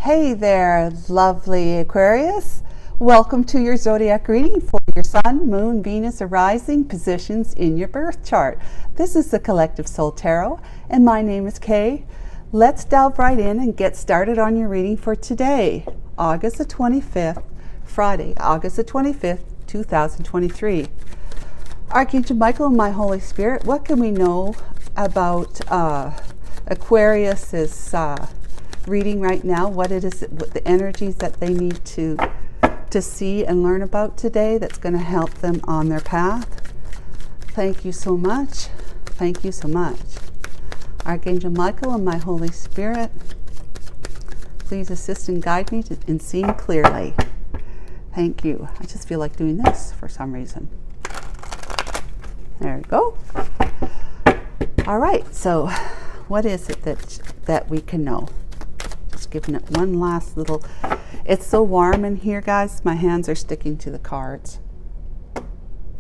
Hey there, lovely Aquarius. Welcome to your zodiac reading for your Sun, Moon, Venus, or rising positions in your birth chart. This is the Collective Soul Tarot, and my name is Kay. Let's delve right in and get started on your reading for today, August the 25th, Friday, August the 25th, 2023. Archangel Michael and my Holy Spirit, what can we know about Aquarius's reading right now, what it is, what the energies that they need to see and learn about today that's going to help them on their path. Thank you so much. Thank you so much. Archangel Michael and my Holy Spirit, please assist and guide me in seeing clearly. Thank you. I just feel like doing this for some reason. There we go. All right, so what is it that we can know? Giving it one last little. It's so warm in here, guys. My hands are sticking to the cards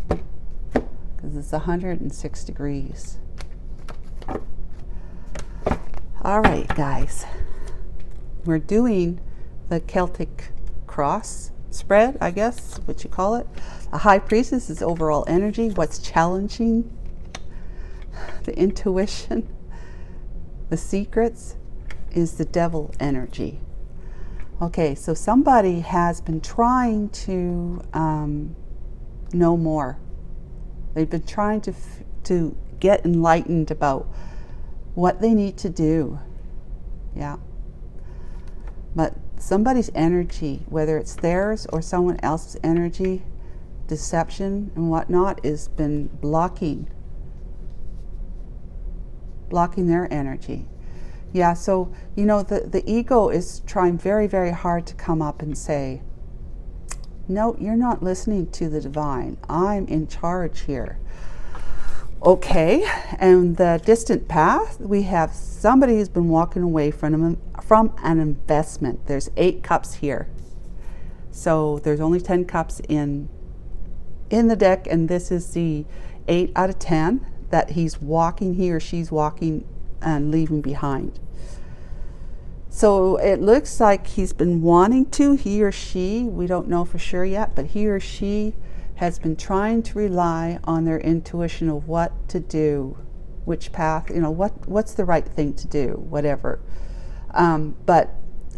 because it's 106 degrees. All right, guys. We're doing the Celtic cross spread, I guess, what you call it. A high priestess is overall energy. What's challenging? The intuition, the secrets, is the devil energy. Okay, so somebody has been trying to know more. They've been trying to get enlightened about what they need to do. Yeah. But somebody's energy, whether it's theirs or someone else's energy, deception and whatnot, has been blocking their energy. Yeah, so, you know, the ego is trying very, very hard to come up and say, no, you're not listening to the divine. I'm in charge here. Okay, and the distant path, we have somebody who's been walking away from an investment. There's 8 cups here. So there's only 10 cups in the deck, and this is the 8 out of 10 that he or she's walking and leaving behind. So it looks like he's been wanting to, he or she, we don't know for sure yet, but he or she has been trying to rely on their intuition of what to do, which path, you know, what's the right thing to do, whatever. But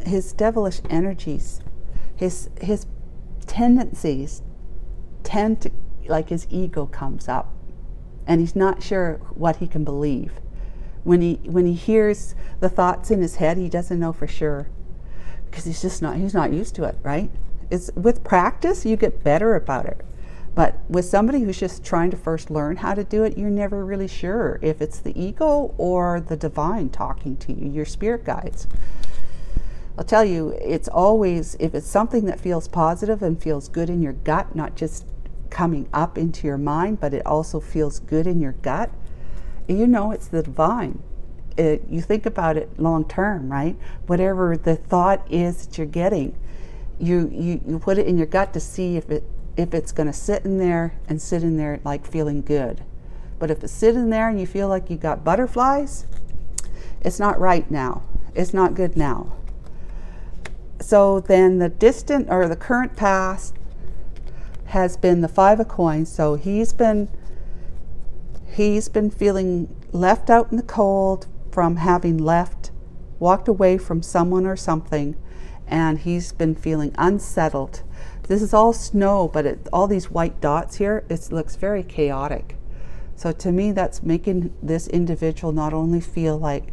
his devilish energies, his tendencies tend to, like, his ego comes up and he's not sure what he can believe. When he hears the thoughts in his head, he doesn't know for sure because he's not used to it, right? It's with practice you get better about it. But with somebody who's just trying to first learn how to do it, you're never really sure if it's the ego or the divine talking to you, your spirit guides. I'll tell you, it's always, if it's something that feels positive and feels good in your gut, not just coming up into your mind, but it also feels good in your gut, you know it's the divine. You think about it long term, right? Whatever the thought is that you're getting, you put it in your gut to see if it's going to sit in there like feeling good. But if it's sitting there and you feel like you got butterflies, it's not right now. It's not good now. So then the distant or the current past has been the 5 of coins. So he's been feeling left out in the cold from having walked away from someone or something, and he's been feeling unsettled. This is all snow, but all these white dots here, it looks very chaotic. So to me, that's making this individual not only feel like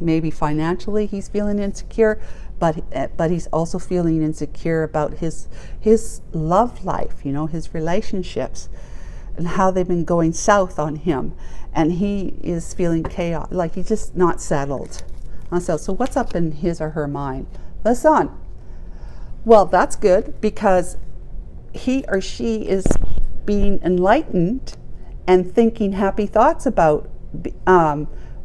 maybe financially he's feeling insecure, but he's also feeling insecure about his love life, you know, his relationships, and how they've been going south on him, and he is feeling chaos, like he's just not settled. So what's up in his or her mind? The Sun. Well, that's good because he or she is being enlightened and thinking happy thoughts about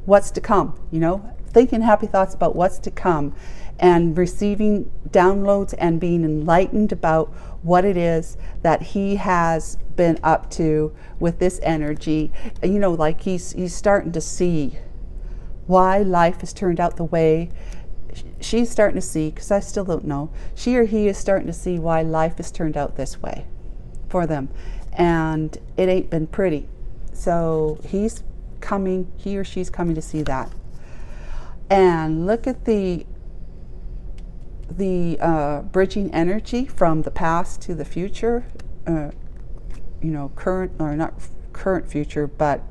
what's to come, you know, thinking happy thoughts about what's to come and receiving downloads and being enlightened about what it is that he has been up to with this energy. You know, like he's starting to see why life has turned out the way she's starting to see, because I still don't know, she or he is starting to see why life has turned out this way for them. And it ain't been pretty. So he or she's coming to see that. And look at the bridging energy from the past to the future, current, or not current future, but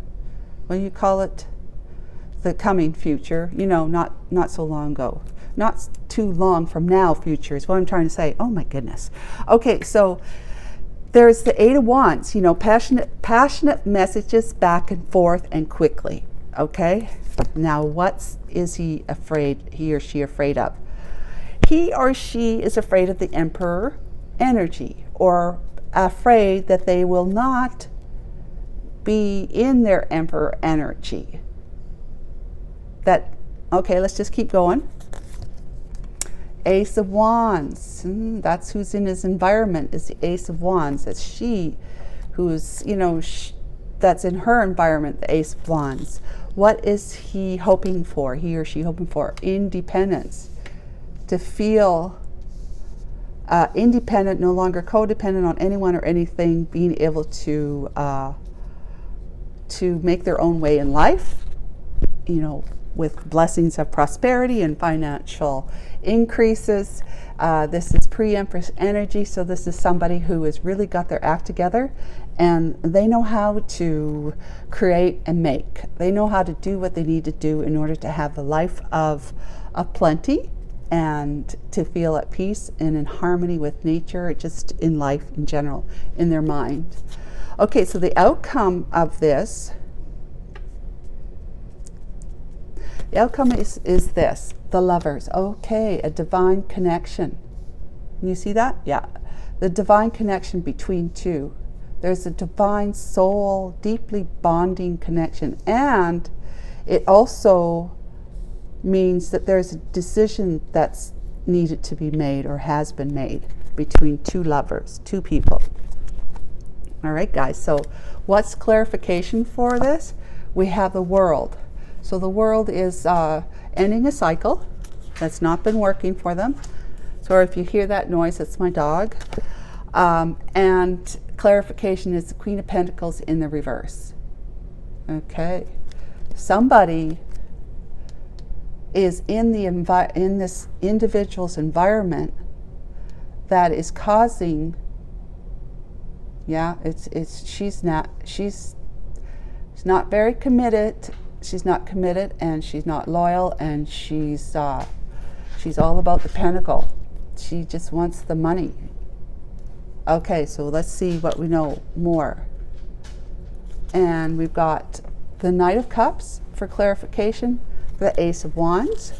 what do you call it? The coming future, not so long ago. Not too long from now future is what I'm trying to say. Oh my goodness. Okay, so there's the Eight of Wands, passionate messages back and forth and quickly. Okay, now what is he or she afraid of? He or she is afraid of the Emperor energy, or afraid that they will not be in their Emperor energy. Okay, let's just keep going. Ace of Wands, that's who's in his environment, is the Ace of Wands. That's she who's, that's in her environment, the Ace of Wands. What is he or she hoping for? Independence. To feel independent, no longer codependent on anyone or anything, being able to make their own way in life, with blessings of prosperity and financial increases. This is pre-Empress energy, so this is somebody who has really got their act together, and they know how to create and make. They know how to do what they need to do in order to have the life of plenty, and to feel at peace and in harmony with nature, just in life in general, in their mind. Okay, so the outcome of this, the outcome is this, the Lovers. Okay, a divine connection. Can you see that? Yeah. The divine connection between two. There's a divine soul, deeply bonding connection. And it also means that there's a decision that's needed to be made or has been made between two lovers, two people. All right, guys. So what's clarification for this? We have the World. So the World is ending a cycle that's not been working for them. So if you hear that noise, it's my dog. And clarification is the Queen of Pentacles in the reverse. Okay. Somebody is in this individual's environment that is causing, she's not very committed. She's not committed, and she's not loyal, and she's all about the pentacle. She just wants the money. Okay, so let's see what we know more. And we've got the Knight of Cups for clarification, the Ace of Wands,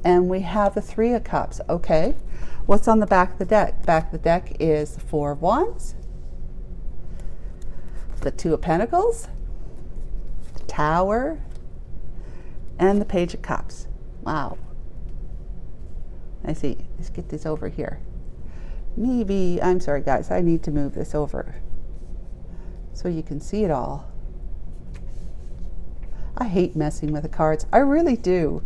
and we have the Three of Cups. Okay, what's on the back of the deck? Back of the deck is the Four of Wands, the Two of Pentacles, the Tower, and the Page of Cups. Wow. I see. Let's get this over here. Maybe, I'm sorry guys, I need to move this over so you can see it all. I hate messing with the cards. I really do.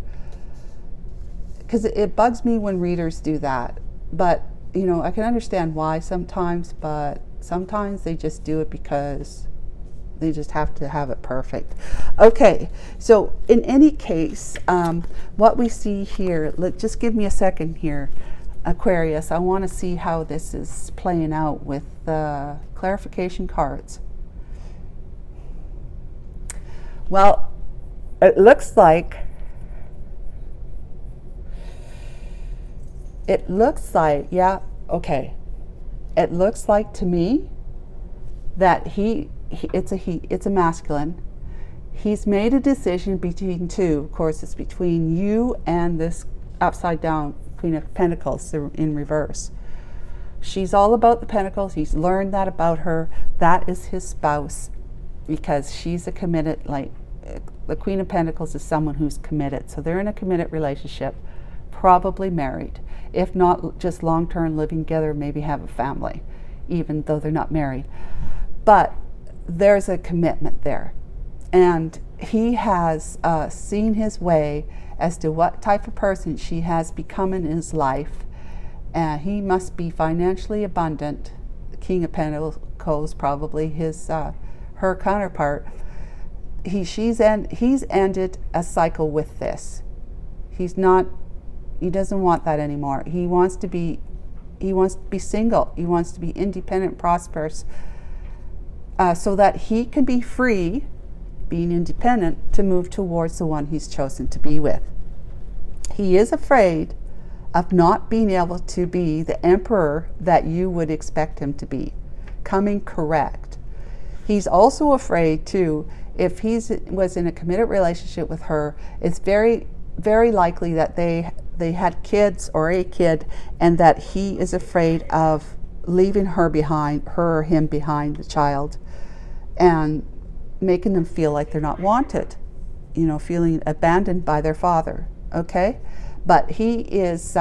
Because it bugs me when readers do that. But, I can understand why sometimes, but sometimes they just do it because they just have to have it perfect. Okay, so in any case, what we see here, just give me a second here, Aquarius. I want to see how this is playing out with the clarification cards. Well, it looks like yeah, okay. It looks like to me that it's a masculine. He's made a decision between two. Of course, it's between you and this upside down Queen of Pentacles in reverse. She's all about the Pentacles. He's learned that about her. That is his spouse, because she's a committed, the Queen of Pentacles is someone who's committed. So they're in a committed relationship, probably married. If not just long-term living together, maybe have a family, even though they're not married. But there's a commitment there. And he has seen his way as to what type of person she has become in his life. And he must be financially abundant. The King of Pentacles, probably his her counterpart. He's ended a cycle with this. He doesn't want that anymore. He wants to be single. He wants to be independent, prosperous, so that he can be free, being independent, to move towards the one he's chosen to be with. He is afraid of not being able to be the emperor that you would expect him to be, coming correct. He's also afraid too, if he was in a committed relationship with her, it's very, very likely that they had kids or a kid, and that he is afraid of leaving her or him behind, the child, and making them feel like they're not wanted, feeling abandoned by their father. Okay, but he is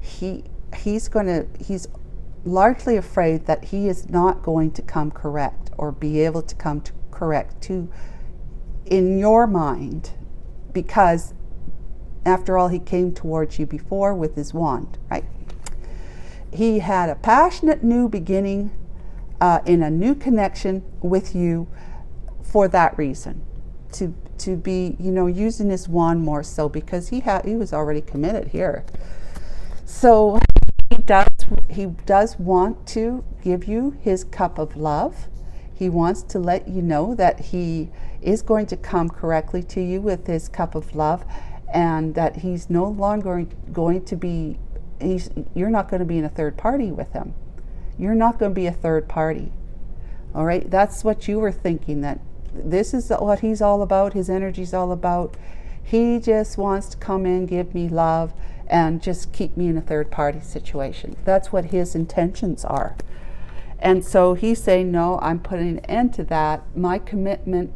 he's largely afraid that he is not going to come correct, or be able to come to correct in your mind, because after all, he came towards you before with his wand, right? He had a passionate new beginning in a new connection with you for that reason, to be, using his wand more so, because he was already committed here. So he does want to give you his cup of love. He wants to let you know that he is going to come correctly to you with his cup of love, and that he's no longer going to be, you're not going to be in a third party with him. You're not going to be a third party. All right, that's what you were thinking, that this is what he's all about, his energy's all about. He just wants to come in, give me love, and just keep me in a third party situation. That's what his intentions are. And so he's saying, no, I'm putting an end to that. My commitment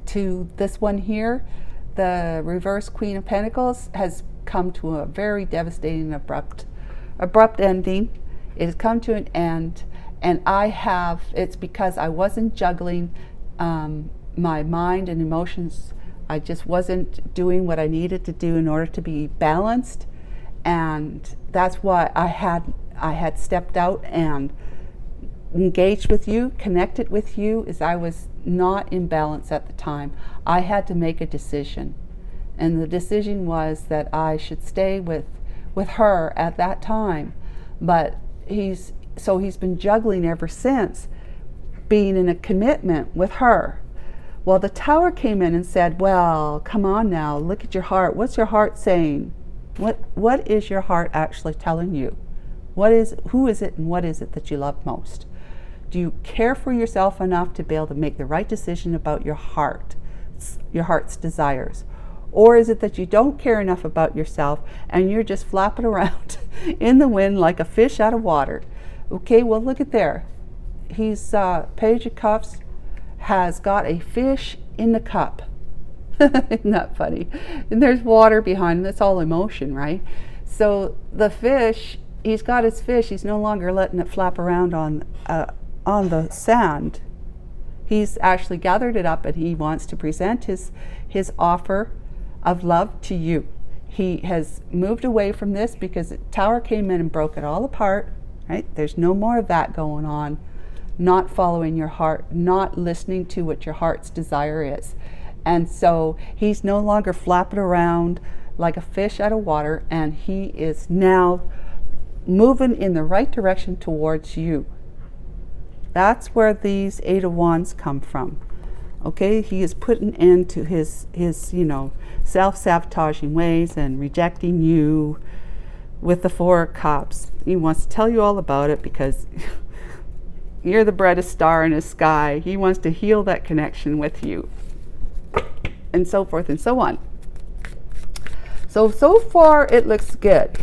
to this one here, the reverse Queen of Pentacles, has come to a very devastating, abrupt ending. It has come to an end, and it's because I wasn't juggling my mind and emotions. I just wasn't doing what I needed to do in order to be balanced, and that's why I had stepped out and engaged with you, connected with you, as I was not in balance at the time. I had to make a decision, and the decision was that I should stay with her at that time. But he's been juggling ever since, being in a commitment with her. Well, the Tower came in and said, well, come on now, look at your heart. What's your heart saying? What is your heart actually telling you? Who is it and what is it that you love most? Do you care for yourself enough to be able to make the right decision about your heart's desires? Or is it that you don't care enough about yourself and you're just flapping around in the wind like a fish out of water? Okay, well, look at there. He's Page of Cups has got a fish in the cup. Isn't that funny? And there's water behind him. That's all emotion, right? So the fish, he's got his fish. He's no longer letting it flap around on the sand. He's actually gathered it up, and he wants to present his offer of love to you. He has moved away from this because the Tower came in and broke it all apart, right? There's no more of that going on. Not following your heart, not listening to what your heart's desire is. And so he's no longer flapping around like a fish out of water, and he is now moving in the right direction towards you. That's where these Eight of Wands come from. Okay, he has put an end to his self-sabotaging ways and rejecting you with the Four of Cups. He wants to tell you all about it because you're the brightest star in his sky. He wants to heal that connection with you, and so forth and so on. So far it looks good.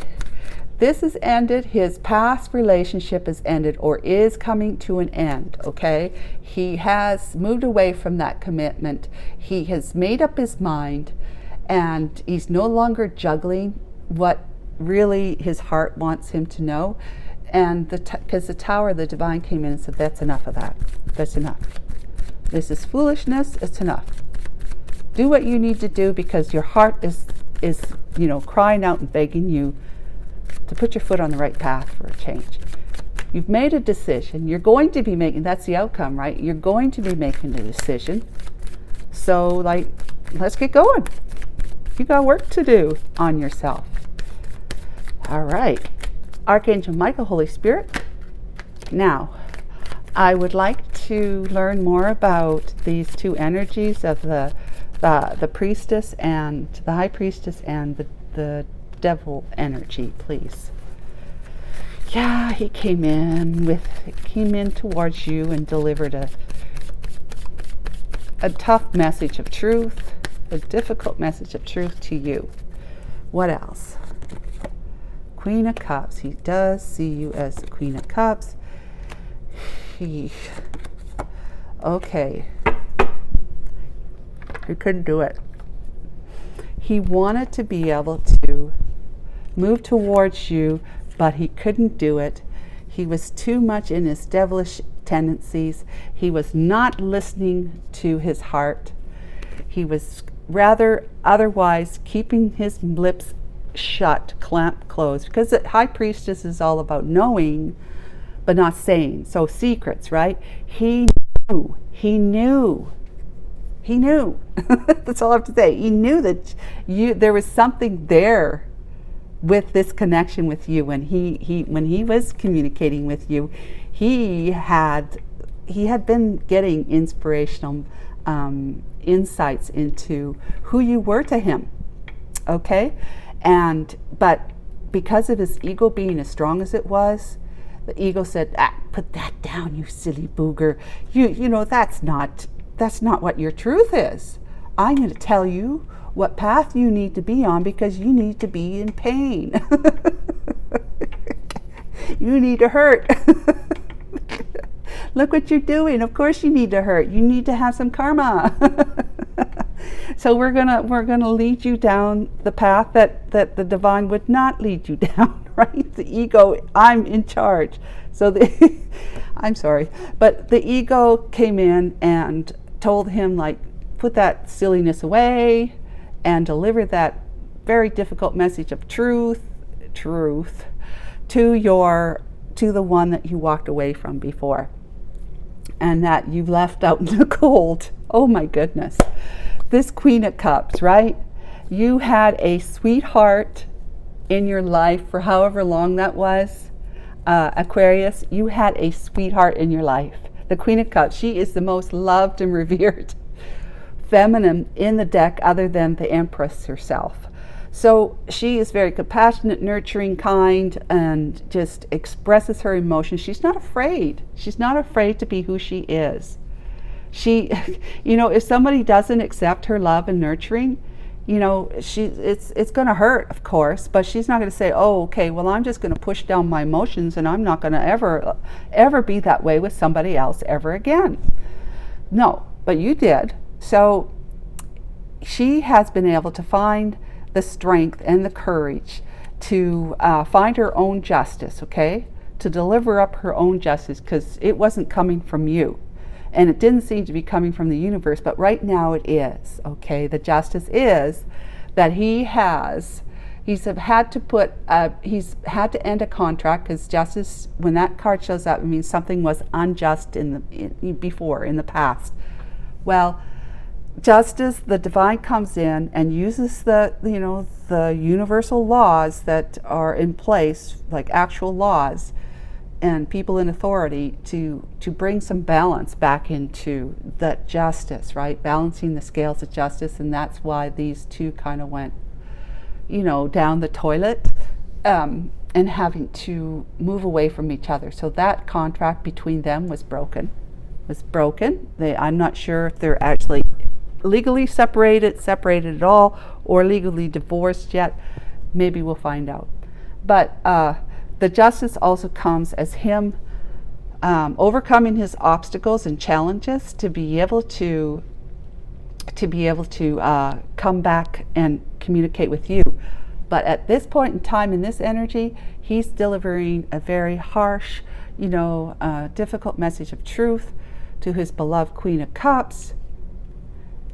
This has ended. His past relationship has ended, or is coming to an end, okay? He has moved away from that commitment. He has made up his mind, and he's no longer juggling what really his heart wants him to know. And because the Tower, the Divine, came in and said, that's enough of that. That's enough. This is foolishness. It's enough. Do what you need to do, because your heart is crying out and begging you to put your foot on the right path for a change. You've made a decision. You're going to be making, that's the outcome, right? You're going to be making a decision. So, let's get going. You got work to do on yourself. All right. Archangel Michael, Holy Spirit. Now, I would like to learn more about these two energies of the priestess and the high priestess and the devil energy, please. Yeah, he came in towards you and delivered a tough message of truth, a difficult message of truth to you. What else? Queen of Cups. He does see you as the Queen of Cups. Okay. He couldn't do it. He wanted to be able to move towards you, but he couldn't do it. He was too much in his devilish tendencies. He was not listening to his heart. He was rather otherwise keeping his lips shut, clamped closed, because the high priestess is all about knowing but not saying. So secrets, right? He knew that's all I have to say. He knew that there was something there with this connection with you. When he was communicating with you, he had been getting inspirational insights into who you were to him. Okay? But because of his ego being as strong as it was, the ego said, put that down, you silly booger. You know, that's not what your truth is. I'm going to tell you what path you need to be on, because you need to be in pain. You need to hurt. Look what you're doing. Of course you need to hurt. You need to have some karma. So we're gonna lead you down the path that the divine would not lead you down, right? The ego, I'm in charge. So I'm sorry, but the ego came in and told him, put that silliness away and deliver that very difficult message of truth to the one that you walked away from before, and that you left out in the cold. Oh my goodness. This Queen of Cups, right? You had a sweetheart in your life for however long that was. Aquarius, you had a sweetheart in your life. The Queen of Cups, she is the most loved and revered feminine in the deck, other than the Empress herself. So she is very compassionate, nurturing, kind, and just expresses her emotions. She's not afraid. She's not afraid to be who she is. She, if somebody doesn't accept her love and nurturing, it's going to hurt, of course, but she's not going to say, oh, okay, well, I'm just going to push down my emotions and I'm not going to ever be that way with somebody else ever again. No, but you did. So she has been able to find the strength and the courage to find her own justice, okay? To deliver up her own justice, because it wasn't coming from you. And it didn't seem to be coming from the universe, but right now it is, okay? The justice is that he's had to end a contract, because justice, when that card shows up, it means something was unjust in the past. Well, justice, the divine comes in and uses the universal laws that are in place, like actual laws, and people in authority to bring some balance back into that justice, right? Balancing the scales of justice. And that's why these two kind of went, down the toilet, and having to move away from each other. So that contract between them was broken. I'm not sure if they're actually legally separated at all, or legally divorced yet. Maybe we'll find out. But the justice also comes as him overcoming his obstacles and challenges to be able to come back and communicate with you. But at this point in time, in this energy, he's delivering a very harsh, difficult message of truth to his beloved Queen of Cups,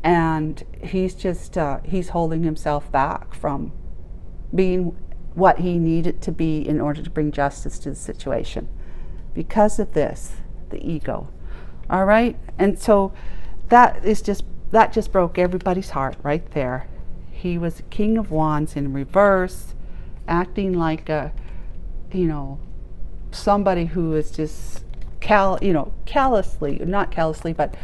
and he's just he's holding himself back from being what he needed to be in order to bring justice to the situation because of this, the ego. All right, and so that just broke everybody's heart right there. He was King of Wands in reverse, acting like a, somebody who is just callously, not callously, but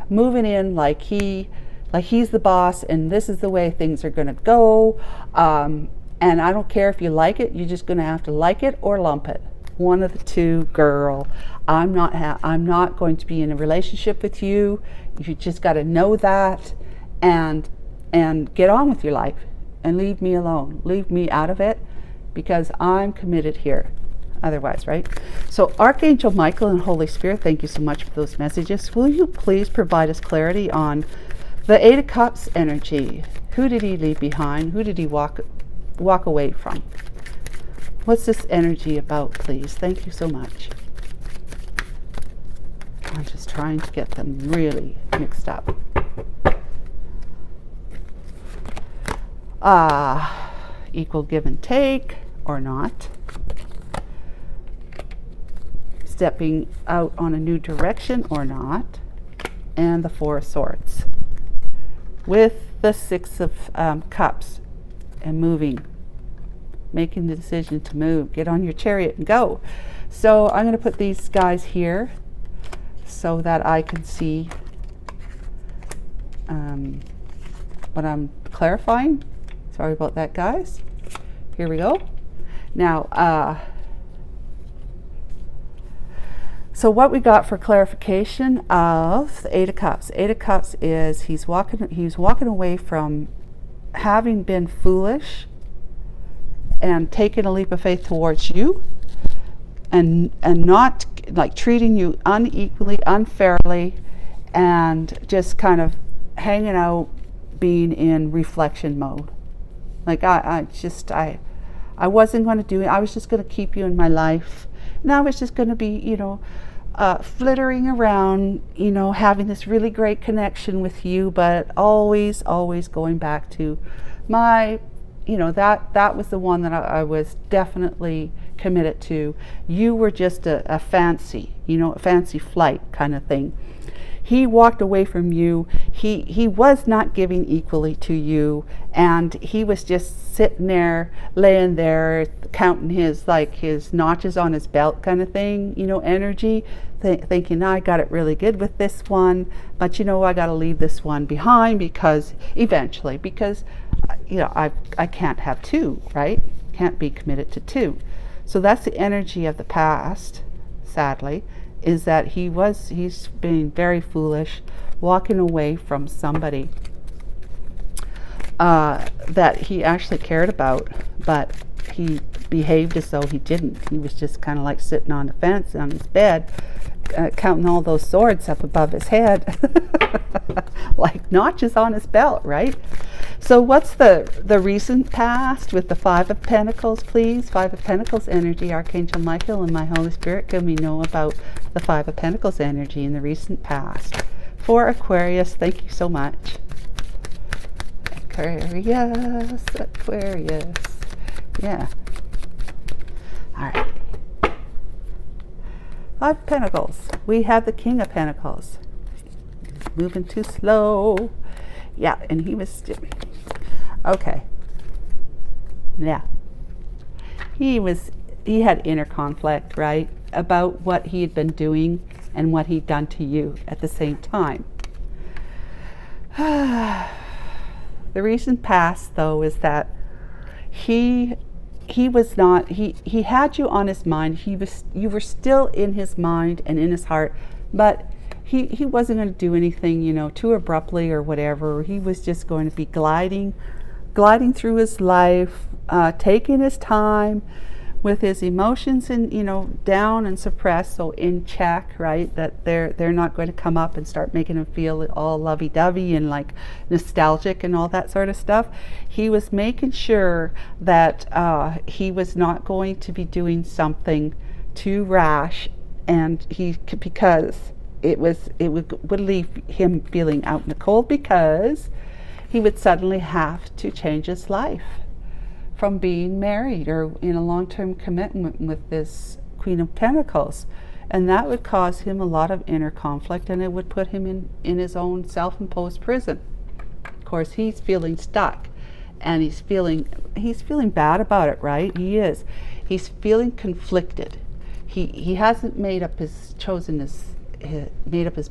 moving in like he's the boss, and this is the way things are going to go. And I don't care if you like it; you're just going to have to like it or lump it. One of the two, girl. I'm not going to be in a relationship with you. You just got to know that, and get on with your life, and leave me alone. Leave me out of it, because I'm committed here. Otherwise, right? So Archangel Michael and Holy Spirit, thank you so much for those messages. Will you please provide us clarity on the Eight of Cups energy? Who did he leave behind? Who did he walk away from? What's this energy about, please? Thank you so much. I'm just trying to get them really mixed up. Equal give and take, or not. Stepping out on a new direction, or not. And the Four of Swords. With the Six of Cups and moving. Making the decision to move. Get on your chariot and go. So I'm going to put these guys here so that I can see what I'm clarifying. Sorry about that, guys. Here we go. Now, so what we got for clarification of the Eight of Cups. Eight of Cups is he's walking away from having been foolish and taking a leap of faith towards you, and not like treating you unequally, unfairly, and just kind of hanging out, being in reflection mode. Like I wasn't going to do it. I was just going to keep you in my life, and I was just going to be, flittering around, having this really great connection with you, but always going back to my, that was the one that I was definitely committed to. You were just a fancy, a fancy flight kind of thing. He walked away from you. He was not giving equally to you, and he was just sitting there, laying there, counting his notches on his belt kind of thing, energy, thinking, I got it really good with this one, but I got to leave this one behind because I can't have two, right? Can't be committed to two. So that's the energy of the past, sadly, is that he's being very foolish, walking away from somebody that he actually cared about, but he behaved as though he didn't. He was just kind of like sitting on the fence on his bed, counting all those swords up above his head, like notches on his belt, right? So what's the recent past with the Five of Pentacles, please? Five of Pentacles energy, Archangel Michael and my Holy Spirit, can we know about the Five of Pentacles energy in the recent past? For Aquarius, thank you so much. Aquarius. Yeah. All right. Five of Pentacles. We have the King of Pentacles. Moving too slow. Yeah, and he was still. Okay. Yeah. He had inner conflict, right? About what he had been doing and what he'd done to you at the same time. The recent past, though, is that he had you on his mind. You were still in his mind and in his heart, but he wasn't going to do anything, too abruptly or whatever. He was just going to be gliding through his life, taking his time with his emotions and, down and suppressed, so in check, right? That they're not going to come up and start making him feel all lovey-dovey and like nostalgic and all that sort of stuff. He was making sure that he was not going to be doing something too rash, and because would leave him feeling out in the cold, because he would suddenly have to change his life from being married or in a long-term commitment with this Queen of Pentacles. And that would cause him a lot of inner conflict, and it would put him in his own self-imposed prison. Of course, he's feeling stuck, and he's feeling bad about it, right? He is. He's feeling conflicted. He hasn't made up his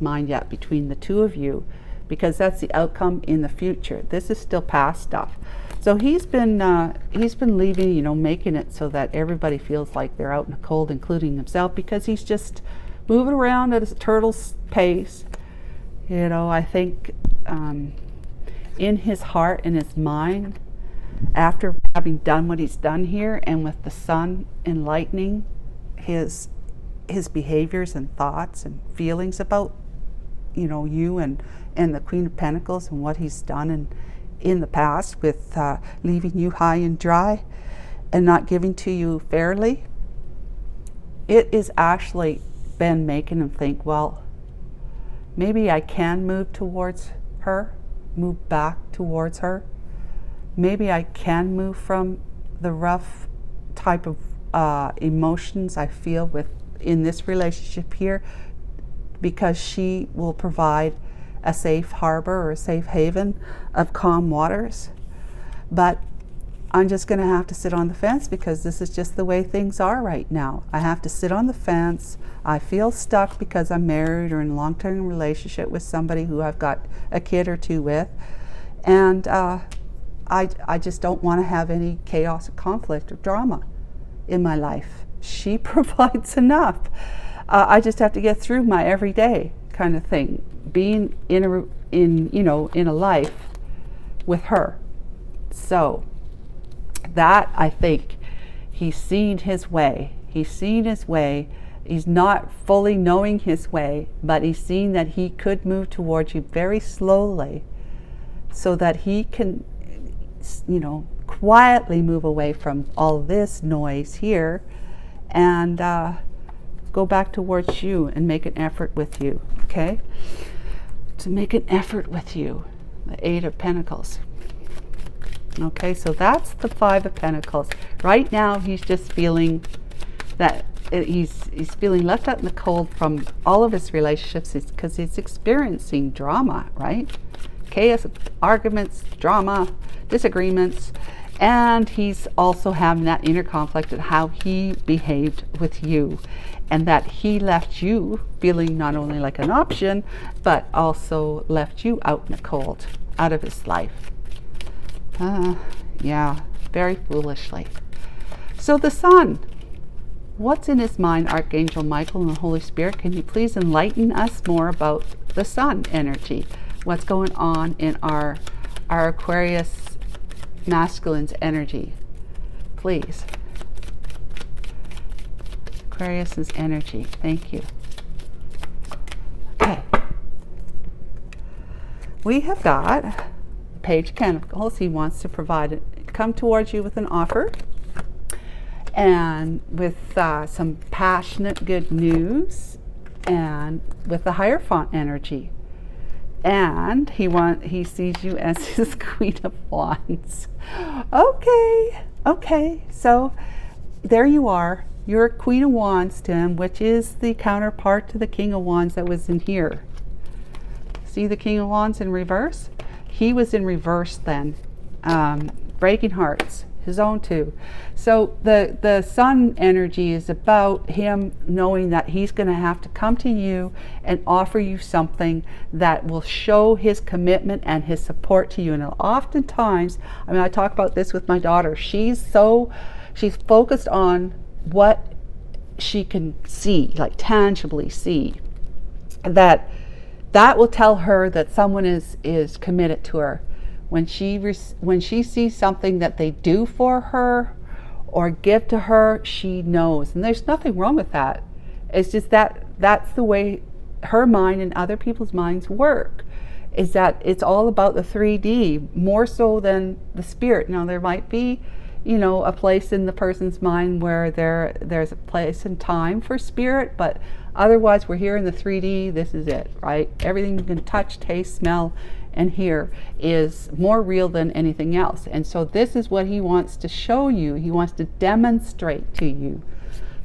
mind yet between the two of you, because that's the outcome in the future. This is still past stuff. So he's been leaving, making it so that everybody feels like they're out in the cold, including himself, because he's just moving around at a turtle's pace. I think in his heart and his mind, after having done what he's done here, and with the sun enlightening his behaviors and thoughts and feelings about you and the Queen of Pentacles, and what he's done in the past with leaving you high and dry and not giving to you fairly, it is actually been making him think, well, maybe I can move towards her, move back towards her. Maybe I can move from the rough type of emotions I feel in this relationship here, because she will provide a safe harbor or a safe haven of calm waters. But I'm just going to have to sit on the fence, because this is just the way things are right now. I have to sit on the fence. I feel stuck because I'm married or in a long-term relationship with somebody who I've got a kid or two with. And I just don't want to have any chaos or conflict or drama in my life. She provides enough. I just have to get through my everyday kind of thing, being in a life with her. So that, I think, he's seen his way. He's seen his way. He's not fully knowing his way, but he's seen that he could move towards you very slowly, so that he can, quietly move away from all this noise here, and go back towards you and make an effort with you, okay? To make an effort with you. The Eight of Pentacles. Okay, so that's the Five of Pentacles. Right now, he's just feeling that he's feeling left out in the cold from all of his relationships, because he's experiencing drama, right? Chaos, arguments, drama, disagreements, and he's also having that inner conflict of how he behaved with you, and that he left you feeling not only like an option, but also left you out in the cold, out of his life. Yeah, very foolishly. So the Sun, what's in his mind, Archangel Michael and the Holy Spirit? Can you please enlighten us more about the Sun energy? What's going on in our Aquarius masculine's energy, please. Aquarius's energy. Thank you. Okay. We have got the Page of Pentacles. He wants to come towards you with an offer, and with some passionate good news, and with the Hierophant energy. And he sees you as his Queen of Wands. Okay, so there you are. You're a Queen of Wands to him, which is the counterpart to the King of Wands that was in here. See the King of Wands in reverse? He was in reverse then. Breaking hearts, his own too. So the Sun energy is about him knowing that he's going to have to come to you and offer you something that will show his commitment and his support to you. And oftentimes, I talk about this with my daughter. She's focused on what she can see, like tangibly see, that will tell her that someone is committed to her. When she sees something that they do for her or give to her, she knows. And there's nothing wrong with that. It's just that's the way her mind and other people's minds work, is that it's all about the 3D more so than the spirit. Now, there might be a place in the person's mind where there's a place and time for spirit, but otherwise we're here in the 3D. This is it, right? Everything you can touch, taste, smell, and hear is more real than anything else. And so this is what he wants to show you. He wants to demonstrate to you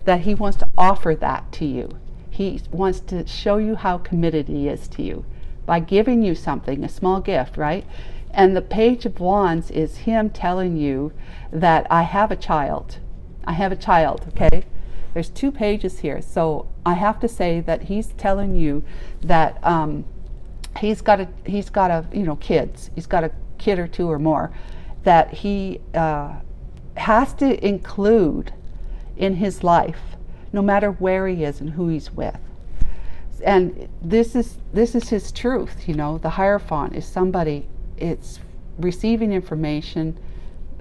that he wants to offer that to you. He wants to show you how committed he is to you by giving you something, a small gift, right? And the Page of Wands is him telling you that I have a child. I have a child, okay? There's 2 pages here. So I have to say that he's telling you that he's got a kids. He's got a kid or 2 or more that he has to include in his life, no matter where he is and who he's with. And this is his truth. The Hierophant is somebody, it's receiving information,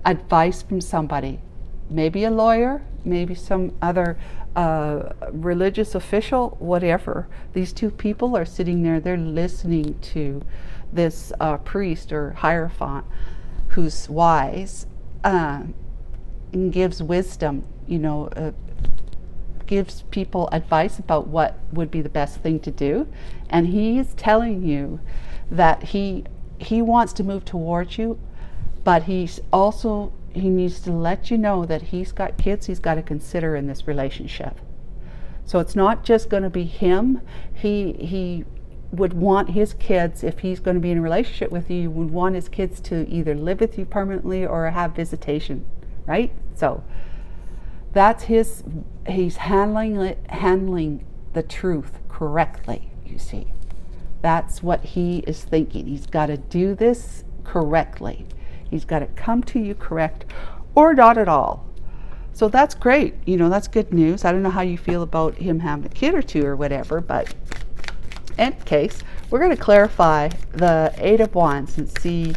advice from somebody, maybe a lawyer, maybe some other religious official, whatever. These 2 people are sitting there, they're listening to this priest or Hierophant who's wise and gives wisdom, gives people advice about what would be the best thing to do. And he's telling you that he wants to move towards you, but he needs to let you know that he's got kids he's got to consider in this relationship. So it's not just going to be him. He would want his kids, if he's going to be in a relationship with you, would want his kids to either live with you permanently or have visitation, right? So that's he's handling the truth correctly, you see. That's what he is thinking. He's got to do this correctly. He's got to come to you correct or not at all. So that's great. That's good news. I don't know how you feel about him having a kid or 2 or whatever, but in any case, we're going to clarify the 8 of Wands and see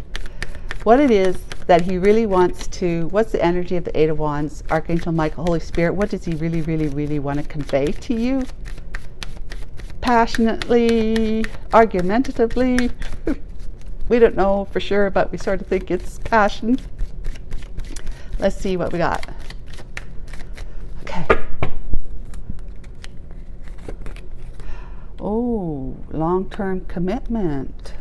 what it is that he really wants to, what's the energy of the 8 of Wands, Archangel Michael, Holy Spirit, what does he really, really, really want to convey to you? Passionately, argumentatively, we don't know for sure, but we sort of think it's passion. Let's see what we got. Okay. Oh, long-term commitment.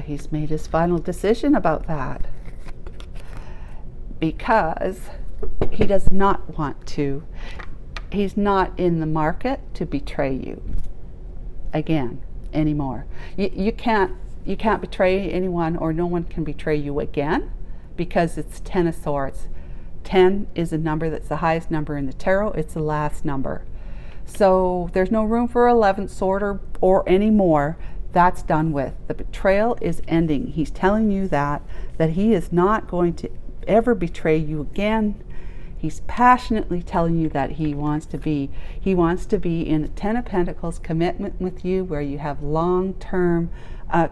He's made his final decision about that because he does not want to. He's not in the market to betray you again anymore. You can't betray anyone, or no one can betray you again, because it's 10 of Swords. 10 is a number that's the highest number in the tarot. It's the last number. So there's no room for 11th sword or any more. That's done with. The betrayal is ending. He's telling you that he is not going to ever betray you again. He's passionately telling you that he wants to be in a 10 of Pentacles commitment with you, where you have long-term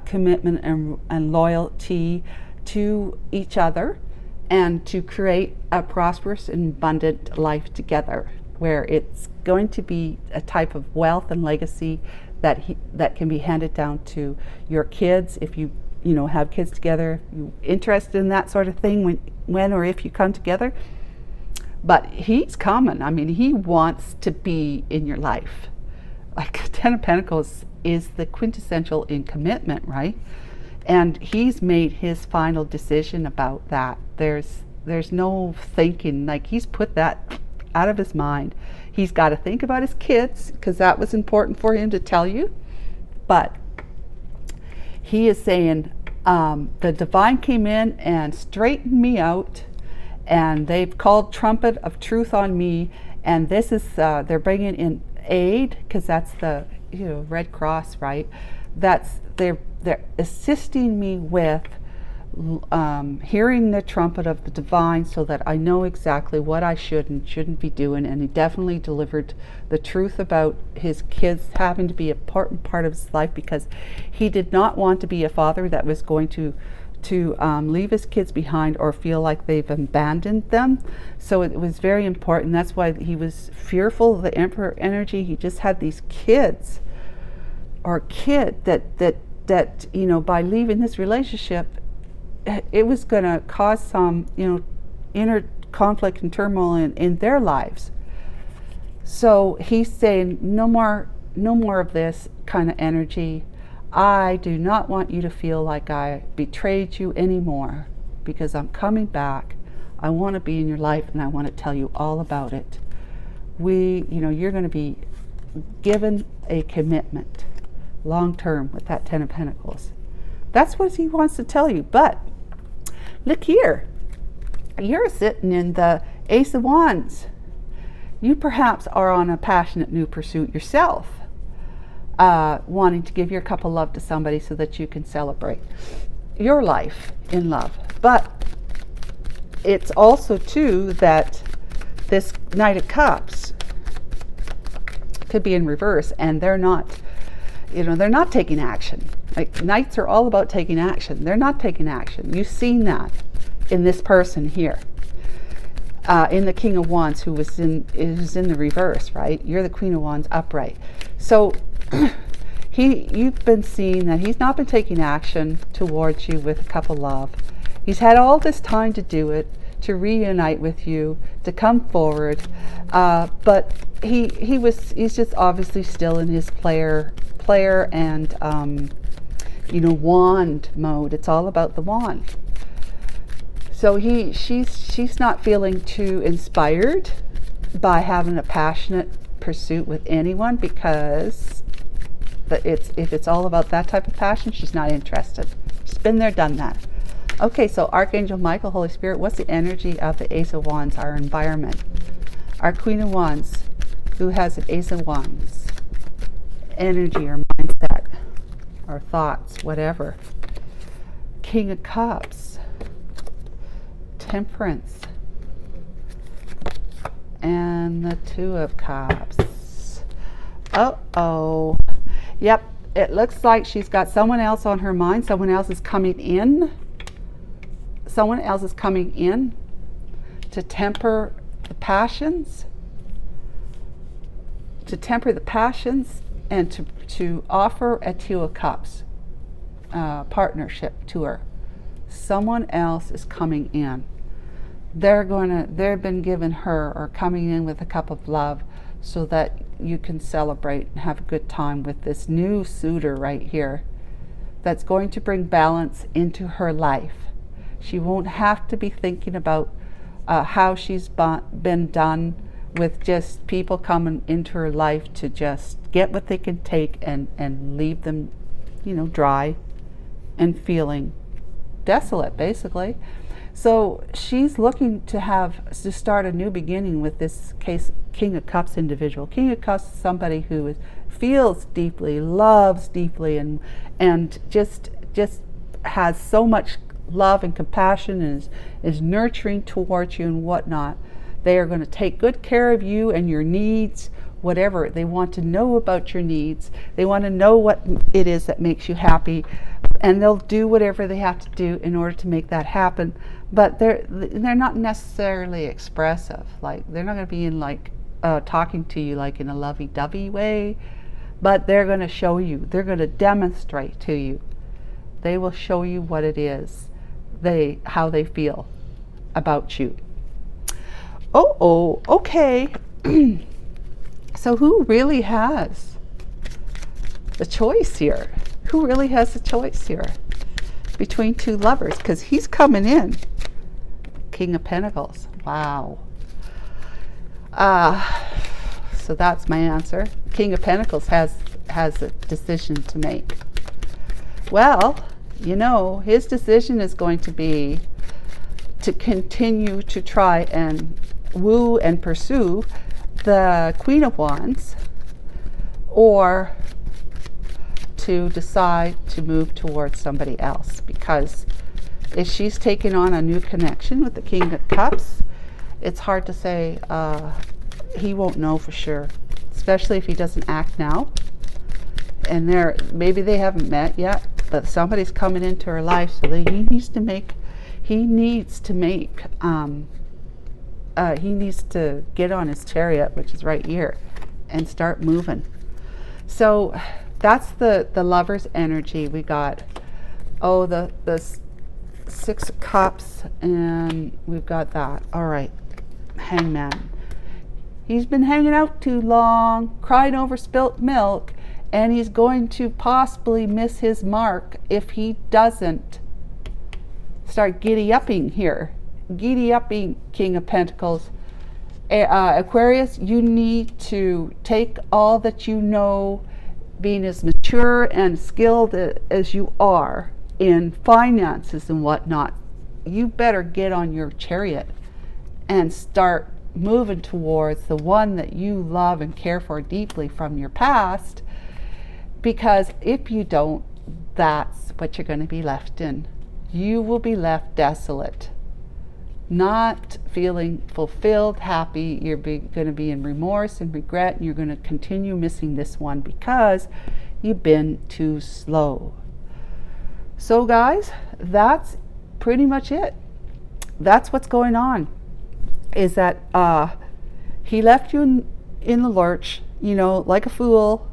commitment and loyalty to each other, and to create a prosperous and abundant life together, where it's going to be a type of wealth and legacy that can be handed down to your kids, if you have kids together, if you're interested in that sort of thing when or if you come together. But he's coming. I mean, he wants to be in your life. Like 10 of Pentacles is the quintessential in commitment, right? And he's made his final decision about that. There's no thinking. Like, he's put that out of his mind. He's got to think about his kids, because that was important for him to tell you. But he is saying, the divine came in and straightened me out, and they've called trumpet of truth on me, and this is they're bringing in aid, because that's the Red Cross, right? They're assisting me with hearing the trumpet of the divine, so that I know exactly what I should and shouldn't be doing. And he definitely delivered the truth about his kids having to be an important part of his life, because he did not want to be a father that was going to leave his kids behind or feel like they've abandoned them. So it was very important. That's why he was fearful of the Emperor energy. He just had these kids, or kid that by leaving this relationship, it was going to cause some, inner conflict and turmoil in their lives. So he's saying, no more of this kind of energy. I do not want you to feel like I betrayed you anymore, because I'm coming back. I want to be in your life, and I want to tell you all about it. You're going to be given a commitment long term with that 10 of Pentacles. That's what he wants to tell you. But look here, you're sitting in the Ace of Wands. You perhaps are on a passionate new pursuit yourself, wanting to give your cup of love to somebody so that you can celebrate your life in love. But it's also too that this Knight of Cups could be in reverse, and they're not taking action. Like, Knights are all about taking action. They're not taking action. You've seen that in this person here. In the King of Wands, who is in the reverse, right? You're the Queen of Wands upright. So you've been seeing that he's not been taking action towards you with a cup of love. He's had all this time to do it, to reunite with you, to come forward, but he's just obviously still in his player and wand mode. It's all about the wand. So she's not feeling too inspired by having a passionate pursuit with anyone, because if it's all about that type of passion, she's not interested. She's been there, done that. Okay, so Archangel Michael, Holy Spirit, what's the energy of the Ace of Wands, our environment? Our Queen of Wands, who has an Ace of Wands, energy or mindset or thoughts, whatever. King of Cups, Temperance, and the Two of Cups. Uh-oh. Yep, it looks like she's got someone else on her mind. Someone else is coming in. Someone else is coming in to temper the passions. To temper the passions and to offer a Two of Cups partnership to her. Someone else is coming in. They've been given her or coming in with a cup of love so that you can celebrate and have a good time with this new suitor right here that's going to bring balance into her life. She won't have to be thinking about how she's been done with just people coming into her life to just get what they can take and leave them, dry and feeling desolate, basically. So she's looking to start a new beginning with this King of Cups individual. King of Cups is somebody who feels deeply, loves deeply, and just has so much love and compassion and is nurturing towards you and whatnot. They are going to take good care of you and your needs, whatever. They want to know about your needs. They want to know what it is that makes you happy, and they'll do whatever they have to do in order to make that happen. But they're not necessarily expressive. Like, they're not going to be in talking to you like in a lovey-dovey way, but they're going to show you. They're going to demonstrate to you. They will show you what it is, how they feel about you. Oh, okay. So who really has the choice here? Who really has the choice here between two lovers? Because he's coming in. King of Pentacles. Wow. So that's my answer. King of Pentacles has a decision to make. Well, his decision is going to be to continue to try and woo and pursue the Queen of Wands, or to decide to move towards somebody else. Because if she's taking on a new connection with the King of Cups, it's hard to say. He won't know for sure, especially if he doesn't act now. And maybe they haven't met yet, but somebody's coming into her life, so he needs to get on his chariot, which is right here, and start moving. So that's the lover's energy. We got the Six of Cups, and we've got that. All right, Hangman. He's been hanging out too long, crying over spilt milk, and he's going to possibly miss his mark if he doesn't start giddy-upping here. Giddy-upping, King of Pentacles. Aquarius, you need to take all that you know, being as mature and skilled as you are in finances and whatnot. You better get on your chariot and start moving towards the one that you love and care for deeply from your past, because if you don't, that's what you're going to be left in. You will be left desolate, not feeling fulfilled, happy. You're going to be in remorse and regret, and you're going to continue missing this one because you've been too slow. So guys, that's pretty much it. That's what's going on, is that he left you in the lurch, you know, like a fool,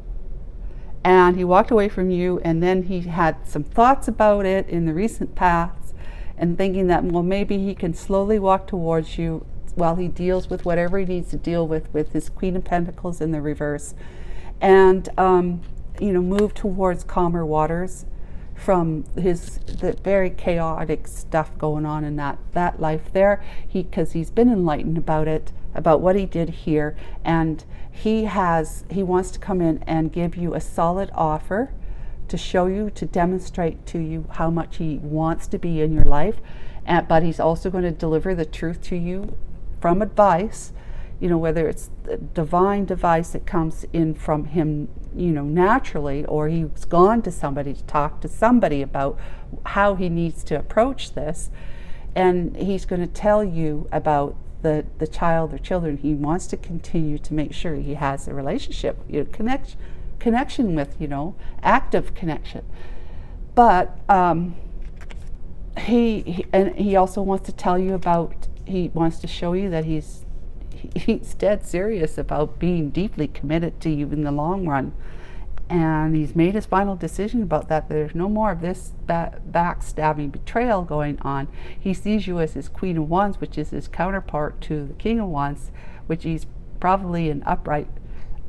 and he walked away from you, and then he had some thoughts about it in the recent past, and thinking that, well, maybe he can slowly walk towards you while he deals with whatever he needs to deal with his Queen of Pentacles in the reverse, and you know, move towards calmer waters from the very chaotic stuff going on in that life there. Because he's been enlightened about it, about what he did here, and he wants to come in and give you a solid offer to show you, to demonstrate to you how much he wants to be in your life, but he's also going to deliver the truth to you from advice, you know, whether it's the divine advice that comes in from him, you know, naturally, or he's gone to somebody to talk to somebody about how he needs to approach this, and he's going to tell you about the child or children he wants to continue to make sure he has a relationship, you know, connection with, you know, active connection. But he also wants to tell you about, he wants to show you that he's dead serious about being deeply committed to you in the long run, and he's made his final decision about that. There's no more of this backstabbing betrayal going on. He sees you as his Queen of Wands, which is his counterpart to the King of Wands, which he's probably in upright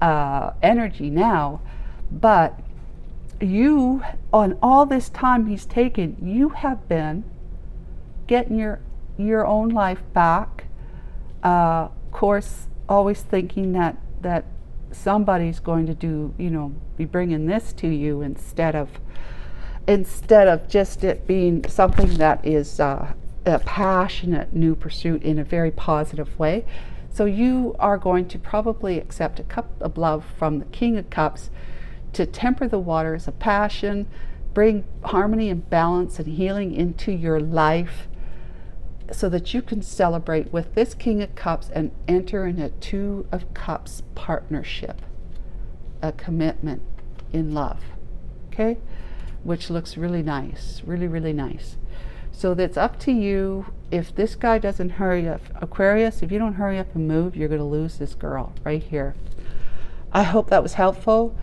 energy now. But you, on all this time he's taken, you have been getting your own life back. Of course, always thinking that somebody's going to do, you know, be bringing this to you instead of just it being something that is a passionate new pursuit in a very positive way. So you are going to probably accept a cup of love from the King of Cups to temper the waters of passion, bring harmony and balance and healing into your life, so that you can celebrate with this King of Cups and enter in a Two of Cups partnership, a commitment in love, okay? Which looks really nice, really, really nice. So that's up to you. If this guy doesn't hurry up, Aquarius, if you don't hurry up and move, you're going to lose this girl right here. I hope that was helpful.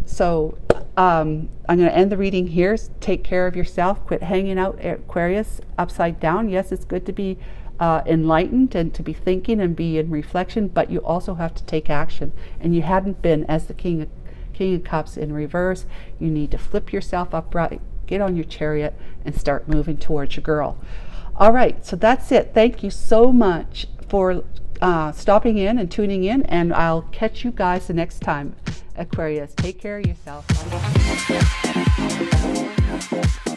So I'm going to end the reading here. Take care of yourself. Quit hanging out, Aquarius, upside down. Yes, it's good to be enlightened and to be thinking and be in reflection, but you also have to take action. And you hadn't been as the King of Cups in reverse. You need to flip yourself upright, get on your chariot, and start moving towards your girl. All right, so that's it. Thank you so much for stopping in and tuning in, and I'll catch you guys the next time. Aquarius, take care of yourself. Bye.